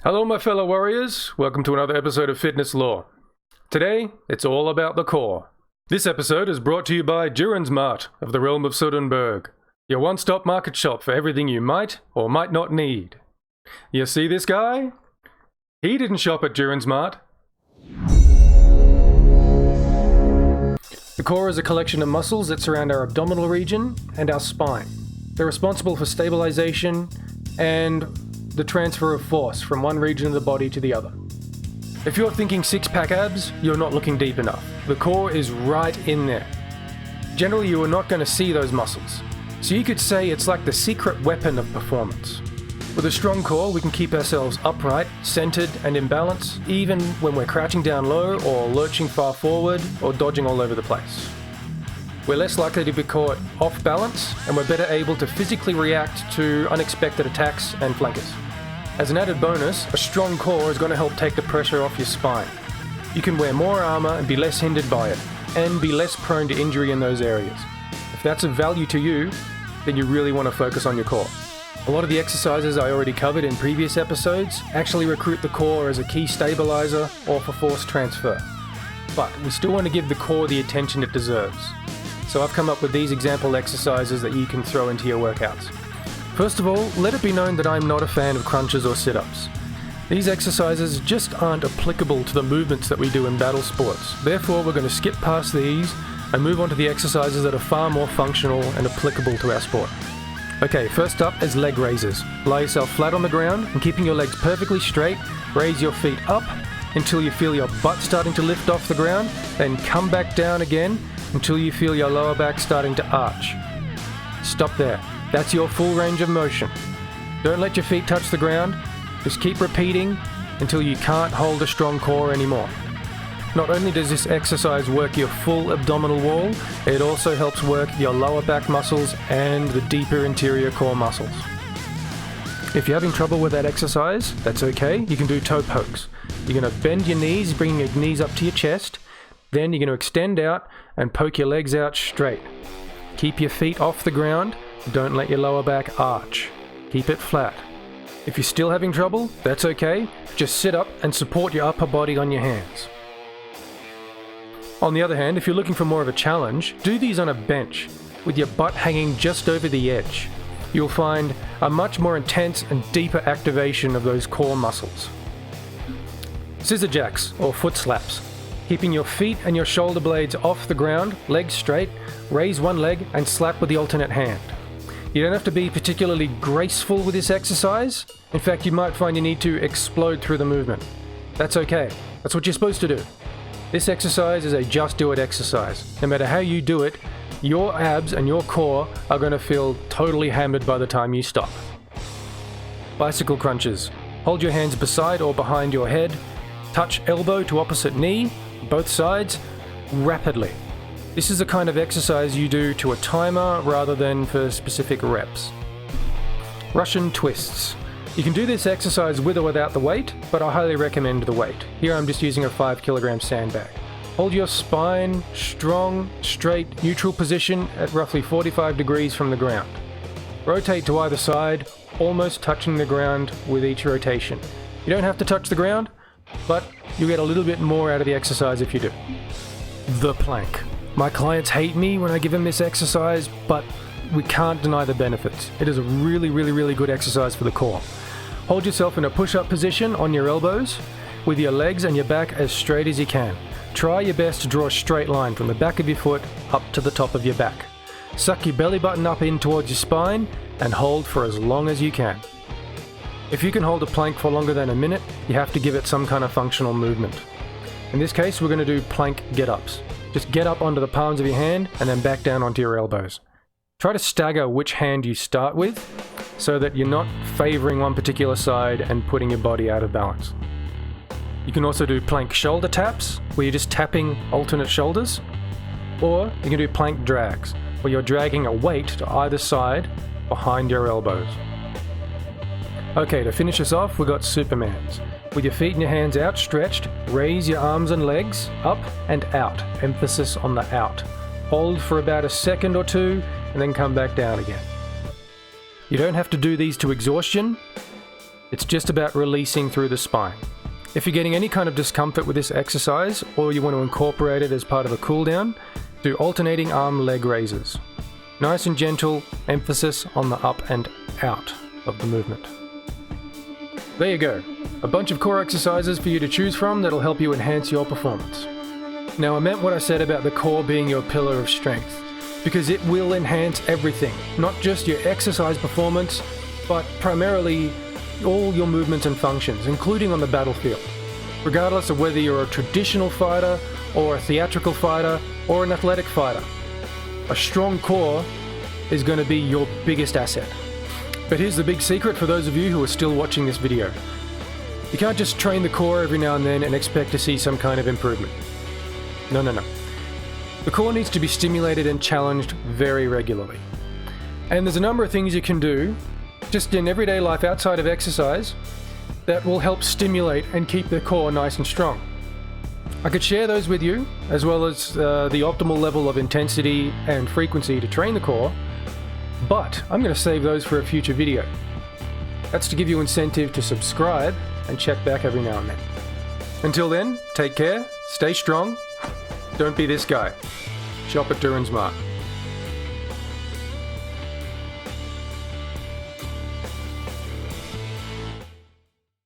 Hello my fellow warriors, welcome to another episode of Fitness Law. Today, it's all about the core. This episode is brought to you by Duran's Mart of the realm of Sudenburg, your one-stop market shop for everything you might or might not need. You see this guy? He didn't shop at Duran's Mart. The core is a collection of muscles that surround our abdominal region and our spine. They're responsible for stabilization and the transfer of force from one region of the body to the other. If you're thinking six-pack abs, you're not looking deep enough. The core is right in there. Generally, you are not going to see those muscles. So you could say it's like the secret weapon of performance. With a strong core, we can keep ourselves upright, centered, and in balance, even when we're crouching down low or lurching far forward or dodging all over the place. We're less likely to be caught off balance, and we're better able to physically react to unexpected attacks and flankers. As an added bonus, a strong core is going to help take the pressure off your spine. You can wear more armor and be less hindered by it, and be less prone to injury in those areas. If that's of value to you, then you really want to focus on your core. A lot of the exercises I already covered in previous episodes actually recruit the core as a key stabilizer or for force transfer. But we still want to give the core the attention it deserves. So I've come up with these example exercises that you can throw into your workouts. First of all, let it be known that I'm not a fan of crunches or sit-ups. These exercises just aren't applicable to the movements that we do in battle sports. Therefore, we're going to skip past these and move on to the exercises that are far more functional and applicable to our sport. Okay, first up is leg raises. Lie yourself flat on the ground and keeping your legs perfectly straight, raise your feet up until you feel your butt starting to lift off the ground, then come back down again until you feel your lower back starting to arch. Stop there. That's your full range of motion. Don't let your feet touch the ground. Just keep repeating until you can't hold a strong core anymore. Not only does this exercise work your full abdominal wall, it also helps work your lower back muscles and the deeper interior core muscles. If you're having trouble with that exercise, that's okay. You can do toe pokes. You're going to bend your knees, bringing your knees up to your chest. Then you're going to extend out and poke your legs out straight. Keep your feet off the ground. Don't let your lower back arch. Keep it flat. If you're still having trouble, that's okay. Just sit up and support your upper body on your hands. On the other hand, if you're looking for more of a challenge, do these on a bench with your butt hanging just over the edge. You'll find a much more intense and deeper activation of those core muscles. Scissor jacks or foot slaps. Keeping your feet and your shoulder blades off the ground, legs straight, raise one leg and slap with the alternate hand. You don't have to be particularly graceful with this exercise. In fact, you might find you need to explode through the movement. That's okay. That's what you're supposed to do. This exercise is a just do it exercise. No matter how you do it, your abs and your core are going to feel totally hammered by the time you stop. Bicycle crunches. Hold your hands beside or behind your head. Touch elbow to opposite knee, both sides, rapidly. This is the kind of exercise you do to a timer rather than for specific reps. Russian twists. You can do this exercise with or without the weight, but I highly recommend the weight. Here I'm just using a 5 kilogram sandbag. Hold your spine strong, straight, neutral position at roughly 45 degrees from the ground. Rotate to either side, almost touching the ground with each rotation. You don't have to touch the ground, but you get a little bit more out of the exercise if you do. The plank. My clients hate me when I give them this exercise, but we can't deny the benefits. It is a really good exercise for the core. Hold yourself in a push-up position on your elbows, with your legs and your back as straight as you can. Try your best to draw a straight line from the back of your foot up to the top of your back. Suck your belly button up in towards your spine and hold for as long as you can. If you can hold a plank for longer than a minute, you have to give it some kind of functional movement. In this case, we're going to do plank get-ups. Just get up onto the palms of your hand and then back down onto your elbows. Try to stagger which hand you start with so that you're not favoring one particular side and putting your body out of balance. You can also do plank shoulder taps, where you're just tapping alternate shoulders. Or you can do plank drags, where you're dragging a weight to either side behind your elbows. Okay, to finish us off, we've got Supermans. With your feet and your hands outstretched, raise your arms and legs up and out. Emphasis on the out. Hold for about a second or two, and then come back down again. You don't have to do these to exhaustion. It's just about releasing through the spine. If you're getting any kind of discomfort with this exercise, or you want to incorporate it as part of a cool down, do alternating arm leg raises. Nice and gentle, emphasis on the up and out of the movement. There you go, a bunch of core exercises for you to choose from that'll help you enhance your performance. Now, I meant what I said about the core being your pillar of strength, because it will enhance everything, not just your exercise performance, but primarily all your movements and functions, including on the battlefield. Regardless of whether you're a traditional fighter, or a theatrical fighter, or an athletic fighter, a strong core is going to be your biggest asset. But here's the big secret for those of you who are still watching this video. You can't just train the core every now and then and expect to see some kind of improvement. No. The core needs to be stimulated and challenged very regularly. And there's a number of things you can do, just in everyday life outside of exercise, that will help stimulate and keep the core nice and strong. I could share those with you, as well as the optimal level of intensity and frequency to train the core, but I'm going to save those for a future video. That's to give you incentive to subscribe and check back every now and then. Until then, take care, stay strong, don't be this guy. Shop at Duran Smart.